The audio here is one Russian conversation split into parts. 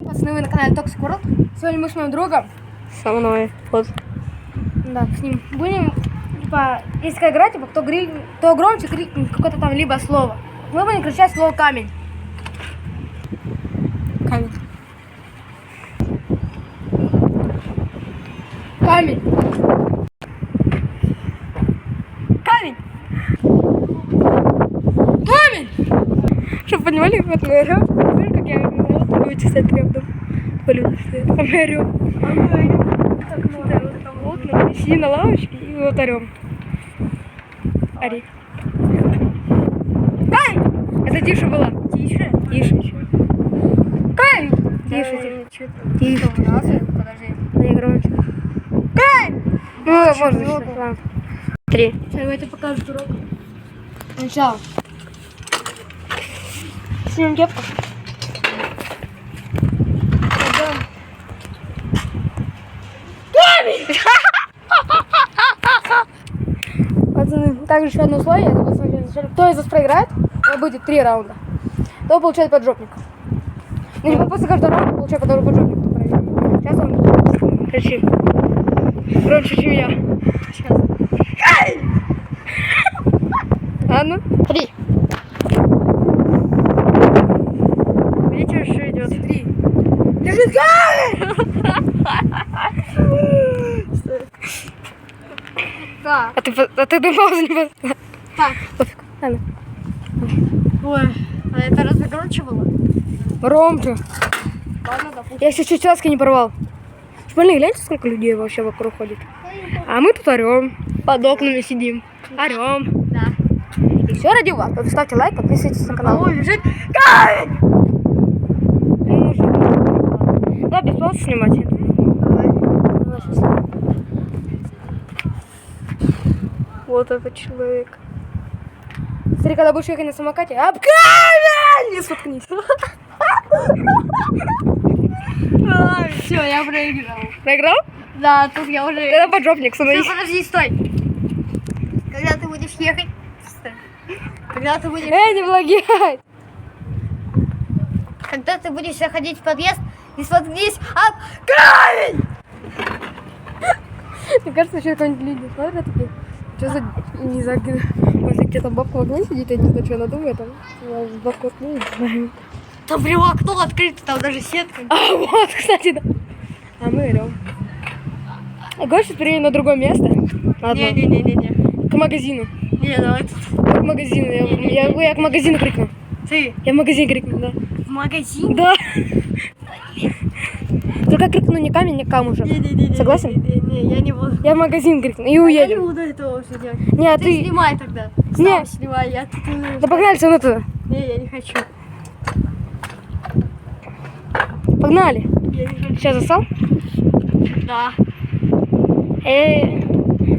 Пацаны, вы на канале Toxic World. Сегодня мы с моим другом. Со мной. Вот. Да, с ним будем, типа, есть такая игра, типа, кто громче крикнет какое-то там либо слово. Мы будем кричать слово камень. Камень. Камень. Камень. Камень. Чтобы понимали, вот мы орем. Смотри, как я вот могу чесать рядом. Полюбишь, что это. А мы орем. Так, ну, вот мы сидим на лавочке и вот орем. Ори. Камень. Это тише было. Тише. Тише еще. Камень. Тише. Тише. Подожди. Не громче. Камень. Ну, можно еще. Ладно. 3. Сейчас я тебе покажу урок. Сначала. Снимем кепку. Пацаны, также еще одно условие. Кто из вас проиграет, будет 3 раунда, то получает поджопник. Ну, типа, после каждого раунда получает поджопник. Сейчас он Кричи. Громче, чем я. сейчас. А ну. 3. Видите, что идет? 3. Держи камень! Да. А ты думал, не Так. пофиг. Ладно. Ой, а это разве громче было? Громче. Ладно, допустим. Я еще чуть связки не порвал. Шпальные, гляньте, сколько людей вообще вокруг ходит. А мы тут орем. Под окнами сидим. Орем. Да. И все ради вас. Ставьте лайк, подписывайтесь на канал. Ой, лежит камень! Да, без пауз снимать. Давай. Вот этот человек. Смотри, когда будешь ехать на самокате, об камень! Не споткнись. Все, я проиграл. Проиграл? Да, тут я уже... Это поджопник, становись. Все, подожди, стой. Когда ты будешь ехать... Стой. Когда ты будешь... Не влагай. Когда ты будешь заходить в подъезд, и споткнись об камень! Мне кажется, что какие-нибудь люди смотрят такие. Что за... Не знаю, если где-то бабка в окне сидит, я не знаю, что она думает. Там бабка в окне, не знаю. Там прямо окно открыто, там даже сетка. А вот, кстати, да. А мы орем. Хочешь, перейдем на другое место? На одно. Не. К магазину. Не, давай тут. К магазину. Я к магазину крикну. Ты Я в магазин крикну, да. в магазин? Да. Только крикну не камень, не камушек. Не. Согласен? Не, я не буду. Я в магазин крикну и Я не уедем. буду этого все делать. Не, а Ты ты... снимай тогда. Не. Сам снимай, я тут... Да погнали со мной туда. Не, я не хочу. Погнали. Я не хочу. Сейчас застал? Да.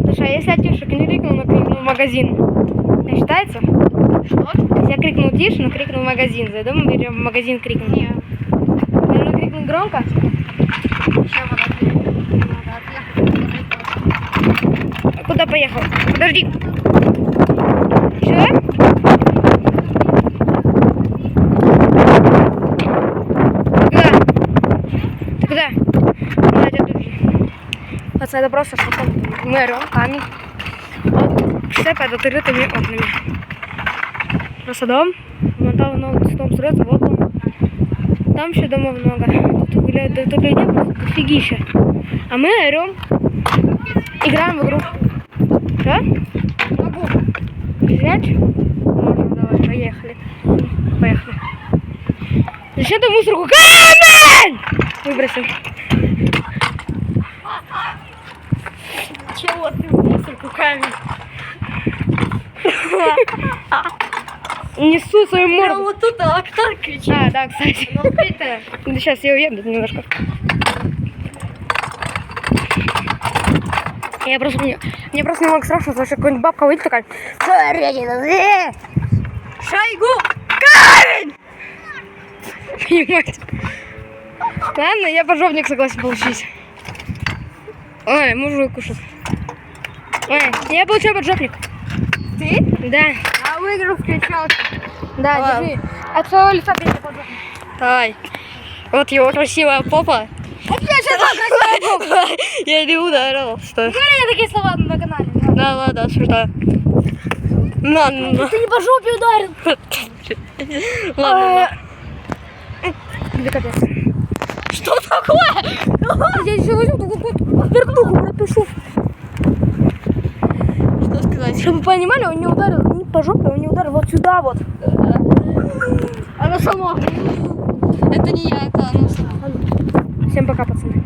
Слушай, а если я тише не крикнул, но крикнул в магазин, это считается? Что? Если я крикнул тише, но крикнул в магазин, зайду, мы берем в магазин крикнул. Не. Нужно крикнуть громко. Сейчас подожди. Надо отъехать. Куда поехал? Подожди. Все? Ты куда? Надя, тут же. Пацаны, это просто что мы орем, камень. Вот, все под открытыми окнами. Просто дом. Вон там дом строится, вот дом. Там еще домов много. Тут людей просто дофигища. А мы орем. Играем в игру. Что? Могу. Взять? Можно, давай, поехали. Поехали. Зачем ты мусорку? Камень! Выбросил. Чего ты в мусорку камень? Несу свою Прям морду. вот тут окно кричит. Да, кстати. Ну, открытое. Сейчас я уеду немножко. Мне просто немного страшно, потому что какая-нибудь бабка выйдет такая. Шойгу! Камень! Понимаете? Ладно, я пожовник согласен получить. Ой, мужик кушать. Ой, я получаю поджопник. Ты? Да. А выиграл в кричалке. Да, Ладно. держи. От своего лица бери поджопник. Давай. Вот его красивая попа. Опять же, так, красиво. Я не ударил. Что? Говори такие слова на канале. Да, ладно, осуждаю. На. Ты не по жопе ударил. Ладно. Тебе капец. Что такое? Я еще возьму какую-то пердуху пропишу. Что сказать? Чтобы вы понимали, он не ударил не по жопе, он не ударил вот сюда вот. Она сама. Это не я, это она сама. Всем пока, пацаны.